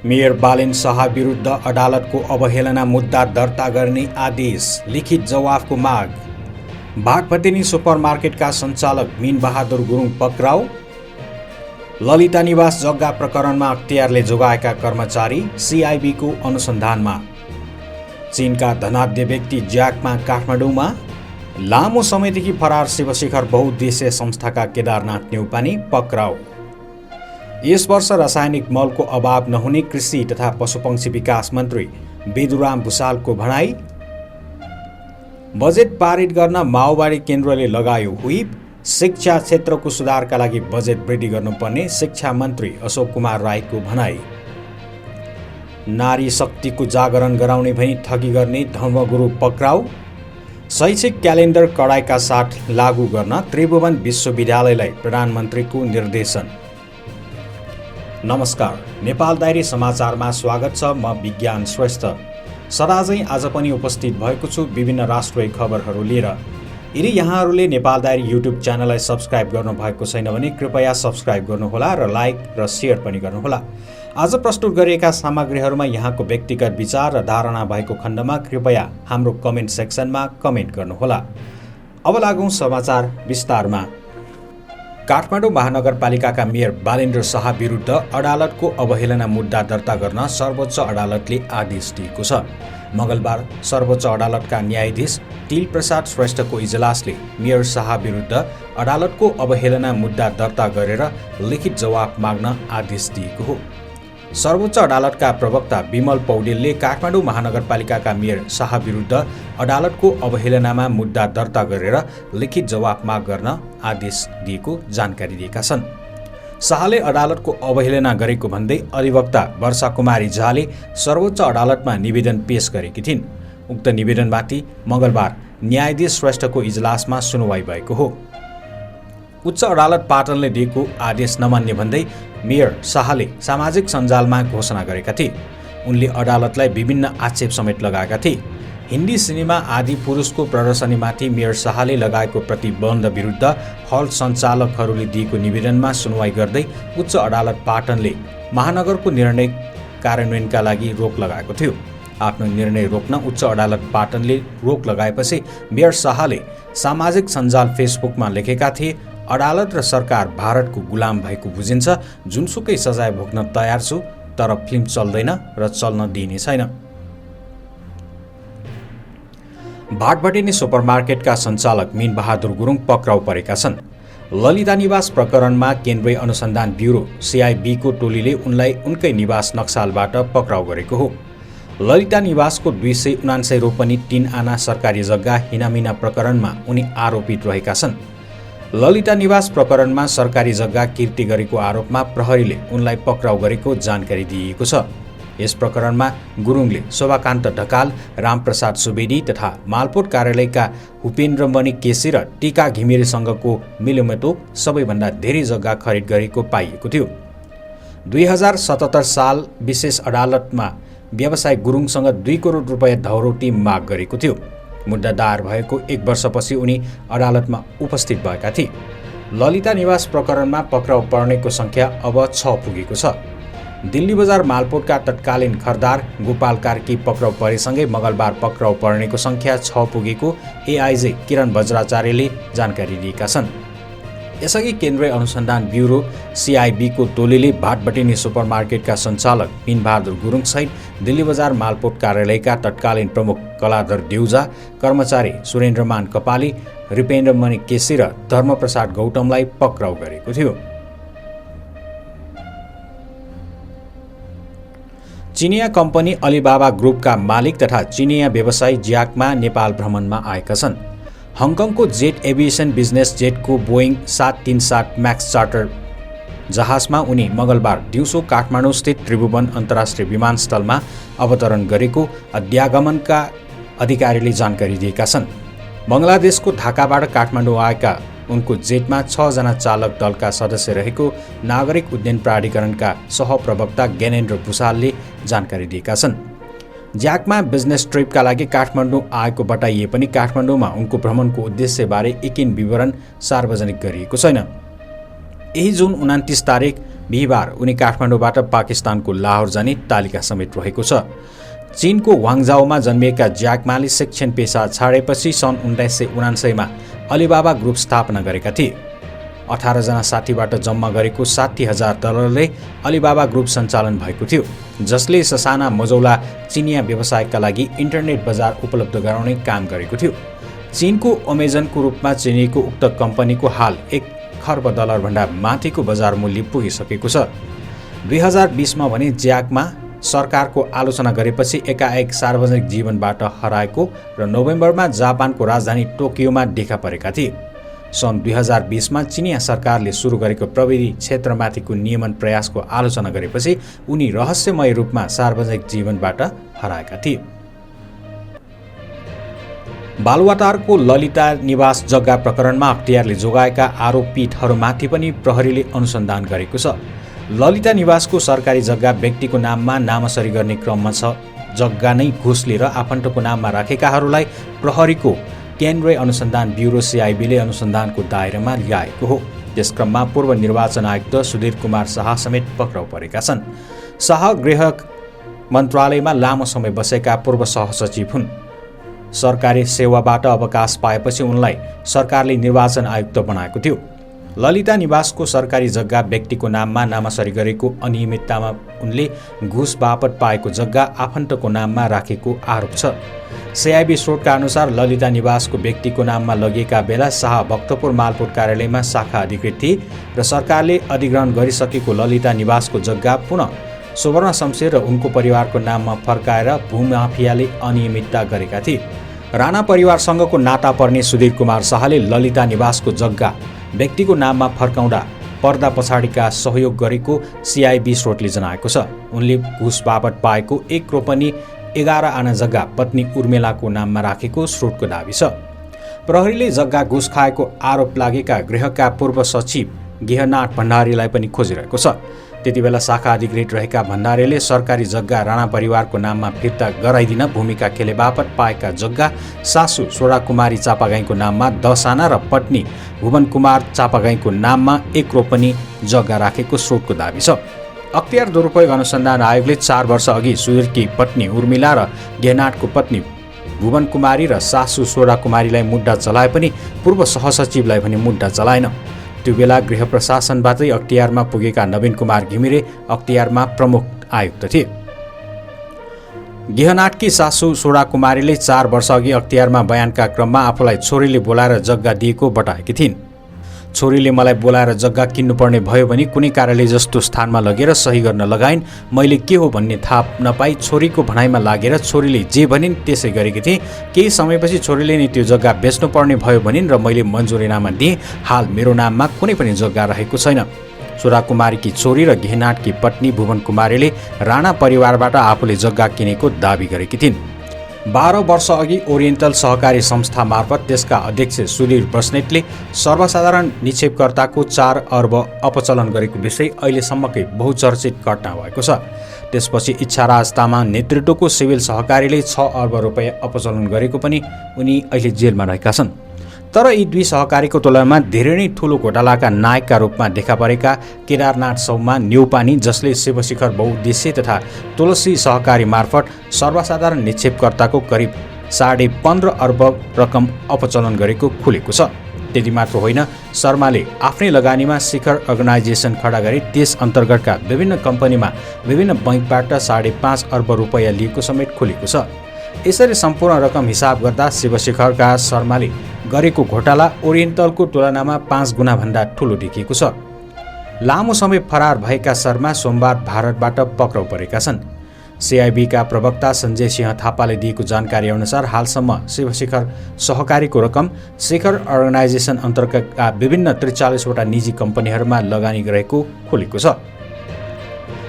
Mayor Balen Shah विरुद्ध अदालतको अवहेलना मुद्दा दर्ता गर्ने आदेश, लिखित जवाफको माग। भागभटिनी सुपरमार्केटका सञ्चालक मीन बहादुर गुरुङ पक्राउ। ललिता निवास जग्गा प्रकरणमा अख्तियारले जोगाएका कर्मचारी सिआइबीको अनुसन्धानमा। चीनका धनाढ्य व्यक्ति ज्याकमा काठमाडौँमा। लामो समयदेखि फरार शिवशिखर बहुद्देश्य संस्थाका केदारनाथ न्यौपाने पक्राउ। यस वर्ष रासायनिक मलको अभाव नहुने कृषि तथा पशुपक्षी विकास मन्त्री बेदुराम भुषालको भनाई। बजेट पारित गर्न माओवादी केन्द्रले लगायो व्हिप। शिक्षा क्षेत्रको सुधारका लागि बजेट वृद्धि गर्नुपर्ने शिक्षा मन्त्री अशोक कुमार राईको भनाई। नारी शक्तिको जागरण गराउने भनी ठगी गर्ने धर्मगुरु पक्राउ। शैक्षिक क्यालेन्डर कडाइका साथ लागू गर्न त्रिभुवन विश्वविद्यालयलाई प्रधानमन्त्रीको निर्देशन। नमस्कार, नेपाल डायरी समाचारमा स्वागत छ। म विज्ञान श्रेष्ठ सदाझै आज पनि उपस्थित भएको छु विभिन्न राष्ट्रिय खबरहरू लिएर। यदि यहाँहरूले नेपाल डायरी युट्युब च्यानललाई सब्स्क्राइब गर्नुभएको छैन भने कृपया सब्स्क्राइब गर्नुहोला र लाइक र सेयर पनि गर्नुहोला। आज प्रस्तुत गरिएका सामग्रीहरूमा यहाँको व्यक्तिगत विचार र धारणा भएको खण्डमा कृपया हाम्रो कमेन्ट सेक्सनमा कमेन्ट गर्नुहोला। अब लागौँ समाचार विस्तारमा। काठमाडौँ महानगरपालिकाका मेयर बालेन्द्र शाह विरुद्ध अदालतको अवहेलना मुद्दा दर्ता गर्न सर्वोच्च अदालतले आदेश दिएको छ। मंगलबार सर्वोच्च अदालतका न्यायाधीश तिल प्रसाद श्रेष्ठको इजलासले मेयर शाह विरुद्ध अदालतको अवहेलना मुद्दा दर्ता गरेर लिखित जवाफ माग्न आदेश दिएको हो। सर्वोच्च अदालतका प्रवक्ता विमल पौडेलले काठमाडौँ महानगरपालिकाका मेयर शाह विरुद्ध अदालतको अवहेलनामा मुद्दा दर्ता गरेर लिखित जवाफ माग गर्न आदेश दिएको जानकारी दिएका छन्। शाहले अदालतको अवहेलना गरेको भन्दै अधिवक्ता वर्षा कुमारी झाले सर्वोच्च अदालतमा निवेदन पेश गरेकी थिइन्। उक्त निवेदनमाथि मंगलबार न्यायाधीश श्रेष्ठको इजलासमा सुनवाई भएको हो। उच्च अदालत पाटनले दिएको आदेश नमान्ने भन्दै मेयर शाहले सामाजिक सञ्जालमा घोषणा गरेका थिए। उनले अदालतलाई विभिन्न आक्षेप समेत लगाएका थिए। हिन्दी सिनेमा आदि पुरुषको प्रदर्शनीमाथि मेयर शाहले लगाएको प्रतिबन्ध विरुद्ध हल सञ्चालकहरूले दिएको निवेदनमा सुनवाई गर्दै उच्च अदालत पाटनले महानगरको निर्णय कार्यान्वयनका लागि रोक लगाएको थियो। आफ्नो निर्णय रोक्न उच्च अदालत पाटनले रोक लगाएपछि मेयर शाहले सामाजिक सञ्जाल फेसबुकमा लेखेका थिए, अदालत र सरकार भारतको गुलाम भएको बुझिन्छ। जुनसुकै सजाय भोग्न तयार छु, तर फिल्म चल्दैन र चल्न दिइने छैन। भाटभटिनी सुपरमार्केटका सञ्चालक मीन बहादुर गुरुङ पक्राउ परेका छन्। ललिता निवास प्रकरणमा केन्द्रीय अनुसन्धान ब्युरो सिआइबीको टोलीले उनलाई उनकै निवास नक्सालबाट पक्राउ गरेको हो। ललिता निवासको 279 रोपनी 3 आना सरकारी जग्गा हिनामिना प्रकरणमा उनी आरोपित रहेका छन्। ललिता निवास प्रकरणमा सरकारी जग्गा किर्ती गरेको आरोपमा प्रहरीले उनलाई पक्राउ गरेको जानकारी दिइएको छ। यस प्रकरणमा गुरुङले शोभाकान्त ढकाल, रामप्रसाद सुवेदी तथा मालपोत कार्यालयका उपेन्द्रमणि केसी र टीका घिमिरेसँगको मिलोमेतो सबैभन्दा धेरै जग्गा खरिद गरेको पाइएको थियो। 2077 साल विशेष अदालतमा व्यवसायी गुरुङसँग 2 करोड रुपैयाँ धौरोटी माग गरेको थियो। मुद्दा दायर भएको 1 वर्षपछि उनी अदालतमा उपस्थित भएका थिए। ललिता निवास प्रकरणमा पक्राउ पर्नेको संख्या अब 6 पुगेको छ। दिल्ली बजार मालपोतका तत्कालीन खरदार गोपाल कार्की पक्राउ परेसँगै मंगलबार पक्राउ पर्नेको संख्या 6 पुगेको एआइजी किरण बज्राचार्यले जानकारी दिएका छन्। यसअघि केन्द्रीय अनुसन्धान ब्युरो सिआइबीको टोलीले भाटभटिनी सुपरमार्केटका सञ्चालक मीन बहादुर गुरुङ सहित दिल्ली बजार मालपोत कार्यालयका तत्कालीन प्रमुख कलाधर देउजा, कर्मचारी सुरेन्द्रमान कपाली, रिपेन्द्रमणि केसी र धर्मप्रसाद गौतमलाई पक्राउ गरेको थियो। चिनिया कम्पनी अलिबाबा ग्रुपका मालिक तथा चिनिया व्यवसायी ज्याकमा नेपाल भ्रमणमा आएका छन्। हङकङको जेट एभिएसन बिजनेस जेटको बोइङ 737 म्याक्स चार्टर जहाजमा उनी मंगलबार दिउँसो काठमाडौँस्थित त्रिभुवन अन्तर्राष्ट्रिय विमानस्थलमा अवतरण गरेको अध्यागमनका अधिकारीले जानकारी दिएका छन्। बङ्गलादेशको ढाकाबाट काठमाडौँ आएका उनको जेटमा 6 जना चालक दलका सदस्य रहेको नागरिक उड्डयन प्राधिकरणका सहप्रवक्ता ज्ञानेन्द्र भुषालले जानकारी दिएका छन्। ज्याकमा बिजनेस ट्रिपका लागि काठमाडौँ आएको बताइए पनि काठमाडौँमा उनको भ्रमणको उद्देश्यबारे एकिन विवरण सार्वजनिक गरिएको छैन। यही जुन 29 तारिक बिहिबार उनी काठमाडौँबाट पाकिस्तानको लाहोर जाने तालिका समेत रहेको छ। चीनको वाङजाओमा जन्मिएका ज्याक माले शिक्षण पेसा छाडेपछि सन् 1979 अलिबाबा ग्रुप स्थापना गरेका थिए। 18 जना साथीबाट जम्मा गरेको $60,000 अलिबाबा ग्रुप सञ्चालन भएको थियो, जसले ससाना मजौला चिनिया व्यवसायका लागि इन्टरनेट बजार उपलब्ध गराउने काम गरेको थियो। चीनको अमेजनको रूपमा चिनिएको उक्त कम्पनीको हाल $1 खर्ब भन्दा माथिको बजार मूल्य पुगिसकेको छ। 2020मा भने ज्याकमा सरकारको आलोचना गरेपछि एकाएक सार्वजनिक जीवनबाट हराएको र नोभेम्बरमा जापानको राजधानी टोकियोमा देखा परेका थिए। सन् 2020मा चिनिया सरकारले सुरु गरेको प्रविधि क्षेत्रमाथिको नियमन प्रयासको आलोचना गरेपछि उनी रहस्यमय रूपमा सार्वजनिक जीवनबाट हराएका थिए। बालुवाटारको ललिता निवास जग्गा प्रकरणमा अख्तियारले जोगाएका आरोपितहरूमाथि पनि प्रहरीले अनुसन्धान गरेको छ। ललिता निवासको सरकारी जग्गा व्यक्तिको नाममा नामसरी गर्ने क्रममा छ। जग्गा नै घुस लिएर आफन्तको नाममा राखेकाहरूलाई प्रहरीको केन्द्रीय अनुसन्धान ब्युरो CIBले अनुसन्धानको दायरामा ल्याएको हो। त्यसक्रममा पूर्व निर्वाचन आयुक्त सुधीर कुमार शाह समेत पक्राउ परेका छन्। शाह गृह मन्त्रालयमा लामो समय बसेका पूर्व सहसचिव हुन्। सरकारी सेवाबाट अवकाश पाएपछि उनलाई सरकारले निर्वाचन आयुक्त बनाएको थियो। ललिता निवासको सरकारी जग्गा व्यक्तिको नाममा नामसरी गरेको अनियमिततामा उनले घुस बापत पाएको जग्गा आफन्तको नाममा राखेको आरोप छ। CIB स्रोतका अनुसार ललिता निवासको व्यक्तिको नाममा लगिएका बेला शाह भक्तपुर मालपोत कार्यालयमा शाखा अधिकृत थिए र सरकारले अधिग्रहण गरिसकेको ललिता निवासको जग्गा पुनः सुवर्ण शमशेर र उनको परिवारको नाममा फर्काएर भूमाफियाले अनियमितता गरेका थिए। राणा परिवारसँगको नाता पर्ने सुधीर कुमार शाहले ललिता निवासको जग्गा व्यक्तिको नाममा फर्काउँदा पर्दा पछाडिका सहयोग गरेको CIB स्रोतले जनाएको छ। उनले घुस बापत पाएको 1 रोपनी 11 आना जग्गा पत्नी उर्मिलाको नाममा राखेको स्रोतको दाबी छ। प्रहरीले जग्गा घुस खाएको आरोप लागेका गृहका पूर्व सचिव गेहनाथ भण्डारीलाई पनि खोजिरहेको छ। त्यतिबेला शाखा अधिकृत रहेका भण्डारीले सरकारी जग्गा राणा परिवारको नाममा फिर्ता गराइदिन भूमिका खेले बापत पाएका जग्गा सासू सोडा कुमारी चापागाईको नाममा 10 आना र पत्नी भुवन कुमार चापागाईको नाममा 1 रोपनी जग्गा राखेको स्रोतको दाबी छ। अख्तियार दुरुपयोग अनुसन्धान आयोगले 4 वर्ष अघि सुधीरकी पत्नी उर्मिला र गेहनाथको पत्नी भुवन कुमारी र सासू सोडा कुमारीलाई मुद्दा चलाए पनि पूर्व सहसचिवलाई भने मुद्दा चलाएन। त्यो बेला गृह प्रशासनबाटै अख्तियारमा पुगेका नवीन कुमार घिमिरे अख्तियारमा प्रमुख आयुक्त थिए। गेहनाथकी सासू सोडा कुमारीले 4 वर्ष अघि अख्तियारमा बयानका क्रममा आफूलाई छोरीले बोलाएर जग्गा दिएको बताएकी थिइन्। छोरीले मलाई बोलाएर जग्गा किन्नुपर्ने भयो भने कुनै कार्यालय जस्तो स्थानमा लगेर सही गर्न लगाइन्। मैले के हो भन्ने थाहा नपाई छोरीको भनाइमा लागेर छोरीले जे भनिन् त्यसै गरेकी थिएँ। केही समयपछि छोरीले नै त्यो जग्गा बेच्नुपर्ने भयो भनिन् र मैले मन्जुरीनामा दिएँ। हाल मेरो नाममा कुनै पनि जग्गा रहेको छैन। सोडा कुमारीकी छोरी र गेहनाथकी पत्नी भुवन कुमारीले राणा परिवारबाट आफूले जग्गा किनेको दाबी गरेकी थिइन्। 12 वर्ष अघि ओरिएन्टल सहकारी संस्था मार्फत त्यसका अध्यक्ष सुधीर बस्नेतले सर्वसाधारण निक्षेपकर्ताको 4 अर्ब अपचलन गरेको विषय अहिलेसम्मकै बहुचर्चित घटना भएको छ। त्यसपछि इच्छाराज तामाङ नेतृत्वको सिभिल सहकारीले 6 अर्ब रुपैयाँ अपचलन गरेको पनि उनी अहिले जेलमा रहेका छन्। तर यी दुई सहकारीको तुलनामा धेरै नै ठूलो घोटालाका नायकका रूपमा देखा परेका केदारनाथ सौमा न्यौपानी, जसले शिवशिखर बहुउद्देश्य तथा तुलसी सहकारी मार्फत सर्वसाधारण निक्षेपकर्ताको करिब 15.5 अर्ब रकम अपचलन गरेको खुलेको छ। त्यति मात्र होइन, शर्माले आफ्नै लगानीमा शिखर अर्गनाइजेसन खडा गरी त्यस अन्तर्गतका विभिन्न कम्पनीमा विभिन्न बैंकबाट 5.5 अर्ब रुपैयाँ लिएको समेत खुलेको छ। यसरी सम्पूर्ण रकम हिसाब गर्दा शिवशिखरका शर्माले गरेको घोटाला ओरिएन्टलको तुलनामा 5 गुणा भन्दा ठूलो देखिएको छ। लामो समय फरार भएका शर्मा सोमबार भारतबाट पक्राउ परेका छन्। CIBका प्रवक्ता सञ्जय सिंह थापाले दिएको जानकारी अनुसार हालसम्म शिवशिखर सहकारीको रकम शिखर अर्गनाइजेसन अन्तर्गतका विभिन्न 43वटा निजी कम्पनीहरूमा लगानी गरेको खुलेको छ।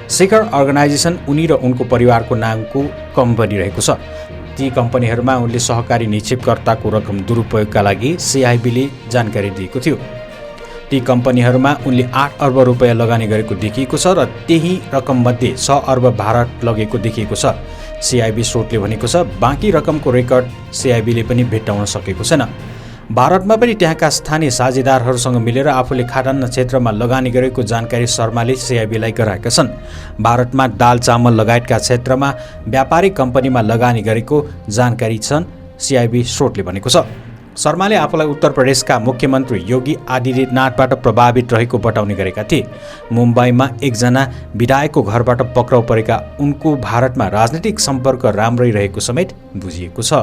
शिखर अर्गनाइजेसन उनी र उनको परिवारको नामको कम्पनी रहेको छ। ती कम्पनीहरूमा उनले सहकारी निक्षेपकर्ताको रकम दुरुपयोगका लागि CIBले जानकारी दिएको थियो। ती कम्पनीहरूमा उनले 8 अर्ब रुपैयाँ लगानी गरेको देखिएको छ र त्यही रकममध्ये 6 अर्ब भारत लगेको देखिएको छ। CIB स्रोतले भनेको छ बाँकी रकमको रेकर्ड CIBले पनि भेट्टाउन सकेको छैन। भारतमा पनि त्यहाँका स्थानीय साझेदारहरूसँग मिलेर आफूले खाद्यान्न क्षेत्रमा लगानी गरेको जानकारी शर्माले सिआइबीलाई गराएका छन्। भारतमा दाल चामल लगायतका क्षेत्रमा व्यापारिक कम्पनीमा लगानी गरेको जानकारी छन् सिआइबी स्रोतले भनेको छ। शर्माले आफूलाई उत्तर प्रदेशका मुख्यमन्त्री योगी आदित्यनाथबाट प्रभावित रहेको बताउने गरेका थिए। मुम्बईमा एकजना विधायकको घरबाट पक्राउ परेका उनको भारतमा राजनीतिक सम्पर्क राम्रै रहेको समेत बुझिएको छ।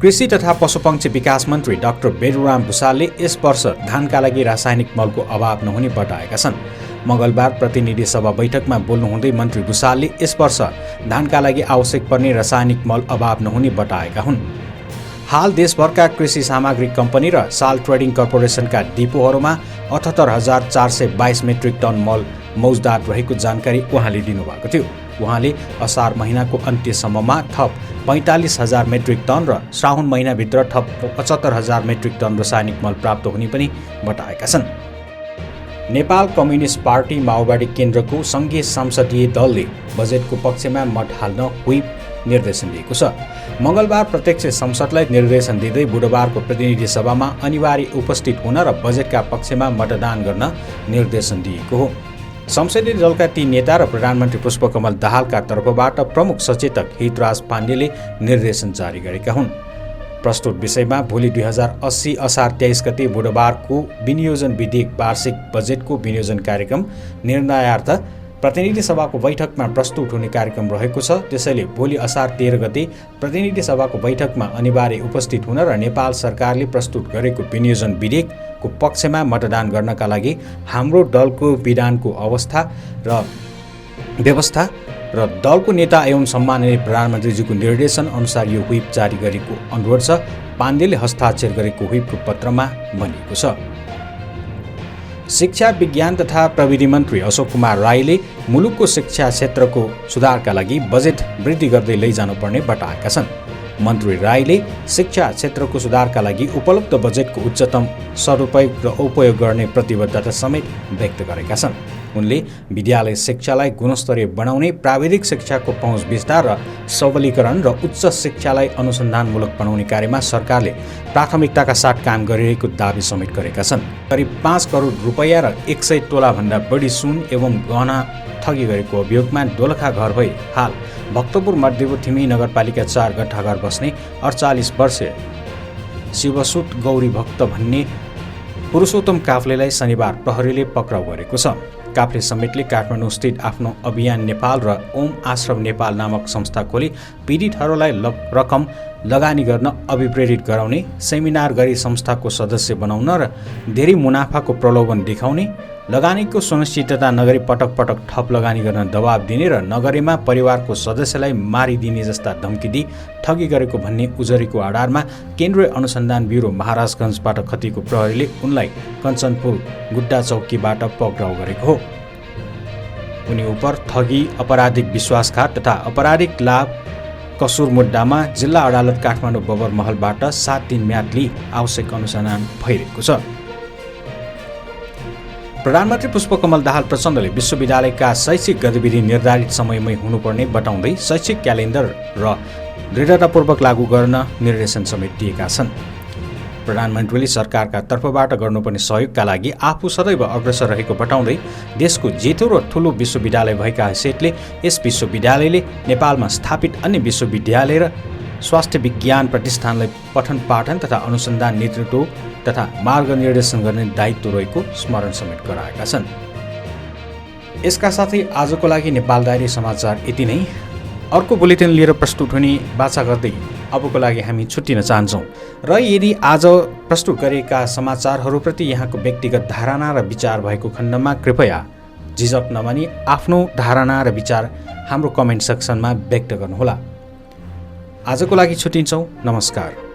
कृषि तथा पशुपक्षी विकास मन्त्री डाक्टर बेदुराम भुसालले यस वर्ष धानका लागि रासायनिक मलको अभाव नहुने बताएका छन्। मङ्गलबार प्रतिनिधि सभा बैठकमा बोल्नुहुँदै मन्त्री भुसालले यस वर्ष धानका लागि आवश्यक पर्ने रासायनिक मल अभाव नहुने बताएका हुन्। हाल देशभरका कृषि सामग्री कम्पनी र साल ट्रेडिङ कर्पोरेसनका डिपोहरूमा 78,422 मेट्रिक टन मल मौजदात रहेको जानकारी उहाँले दिनुभएको थियो। उहाँले असार महिनाको अन्त्यसम्ममा थप 45,000 मेट्रिक टन र श्रावण महिनाभित्र थप 75,000 मेट्रिक टन रासायनिक मल प्राप्त हुने पनि बताएका छन्। नेपाल कम्युनिस्ट पार्टी माओवादी केन्द्रको सङ्घीय संसदीय दलले बजेटको पक्षमा मत हाल्न व्हिप निर्देशन दिएको छ। मङ्गलबार प्रत्यक्ष संसदलाई निर्देशन दिँदै बुधबारको प्रतिनिधि सभामा अनिवार्य उपस्थित हुन र बजेटका पक्षमा मतदान गर्न निर्देशन दिएको हो। संसदीय दलका ती नेता र प्रधानमन्त्री पुष्पकमल दाहालका तर्फबाट प्रमुख सचेतक हितराज पाण्डेले निर्देशन जारी गरेका हुन्। प्रस्तुत विषयमा भोलि 2080 असार 23 गते बुधबारको विनियोजन विधेयक वार्षिक बजेटको विनियोजन कार्यक्रम निर्णयार्थ प्रतिनिधि सभाको बैठकमा प्रस्तुत हुने कार्यक्रम रहेको छ। त्यसैले भोलि असार 13 गते प्रतिनिधि सभाको बैठकमा अनिवार्य उपस्थित हुन र नेपाल सरकारले प्रस्तुत गरेको विनियोजन विधेयकको पक्षमा मतदान गर्नका लागि हाम्रो दलको विधानको व्यवस्था र दलको नेता एवं सम्माननीय प्रधानमन्त्रीजीको निर्देशन अनुसार यो व्हिप जारी गरेको अनुरोध छ। पाण्डेले हस्ताक्षर गरेको व्हिपको पत्रमा भनिएको छ। शिक्षा विज्ञान तथा प्रविधि मन्त्री अशोक कुमार राईले मुलुकको शिक्षा क्षेत्रको सुधारका लागि बजेट वृद्धि गर्दै लैजानुपर्ने बताएका छन्। मन्त्री राईले शिक्षा क्षेत्रको सुधारका लागि उपलब्ध बजेटको उच्चतम सदुपयोग र उपयोग गर्ने प्रतिबद्धता समेत व्यक्त गरेका छन्। उनले विद्यालय शिक्षालाई गुणस्तरीय बनाउने, प्राविधिक शिक्षाको पहुँच विस्तार र सबलीकरण र उच्च शिक्षालाई अनुसन्धानमूलक बनाउने कार्यमा सरकारले प्राथमिकताका साथ काम गरिरहेको दावी समेत गरेका छन्। करिब 5 करोड रुपैयाँ र 100 तोलाभन्दा बढी सुन एवं गहना ठगी गरेको अभियोगमा दोलखा घर भई हाल भक्तपुर मध्यको थिमी नगरपालिका 4 गट्ठाघर बस्ने 48 वर्षीय शिवसुत गौरी भक्त भन्ने पुरुषोत्तम काफ्लेलाई शनिबार प्रहरीले पक्राउ गरेको छ। काफ्ले समेतले काठमाडौँ स्थित आफ्नो अभियान नेपाल र ओम आश्रम नेपाल नामक संस्था खोली पीडितहरूलाई रकम लगानी गर्न अभिप्रेरित गराउने, सेमिनार गरी संस्थाको सदस्य बनाउन र धेरै मुनाफाको प्रलोभन देखाउने, लगानीको सुनिश्चितता नगरी पटक पटक थप लगानी गर्न दबाब दिने र नगरेमा परिवारको सदस्यलाई मारिदिने जस्ता धम्की दिई ठगी गरेको भन्ने उजुरीको आधारमा केन्द्रीय अनुसन्धान ब्युरो महाराजगञ्जबाट खतिएको प्रहरीले उनलाई कञ्चनपुर गुड्डा चौकीबाट पक्राउ गरेको हो। उनी उपर ठगी, आपराधिक विश्वासघात तथा आपराधिक लाभ कसुर मुद्दामा जिल्ला अदालत काठमाडौँ बबर महलबाट 7 दिन म्याद लिई आवश्यक अनुसन्धान भइरहेको छ। प्रधानमन्त्री पुष्पकमल दाहाल प्रचण्डले विश्वविद्यालयका शैक्षिक गतिविधि निर्धारित समयमै हुनुपर्ने बताउँदै शैक्षिक क्यालेन्डर र दृढतापूर्वक लागू गर्न निर्देशन समेत दिएका छन्। प्रधानमन्त्रीले सरकारका तर्फबाट गर्नुपर्ने सहयोगका लागि आफू सदैव अग्रसर रहेको बताउँदै देशको जेठो र ठूलो विश्वविद्यालय भएका हैसियतले यस विश्वविद्यालयले नेपालमा स्थापित अन्य विश्वविद्यालय र स्वास्थ्य विज्ञान प्रतिष्ठानलाई पठन पाठन तथा अनुसन्धान नेतृत्व तथा मार्गनिर्देशन गर्ने दायित्व रहेको स्मरण समेत गराएका छन्। यसका साथै आजको लागि नेपाल डायरी समाचार यति नै। अर्को बुलेटिन लिएर प्रस्तुत हुने बाचा गर्दै अबको लागि हामी छुट्टिन चाहन्छौँ र यदि आज प्रस्तुत गरेका समाचारहरूप्रति यहाँको व्यक्तिगत धारणा र विचार भएको खण्डमा कृपया झिझक नमानी आफ्नो धारणा र विचार हाम्रो कमेन्ट सेक्सनमा व्यक्त गर्नुहोला। आजको लागि छुट्टिन्छौँ। नमस्कार।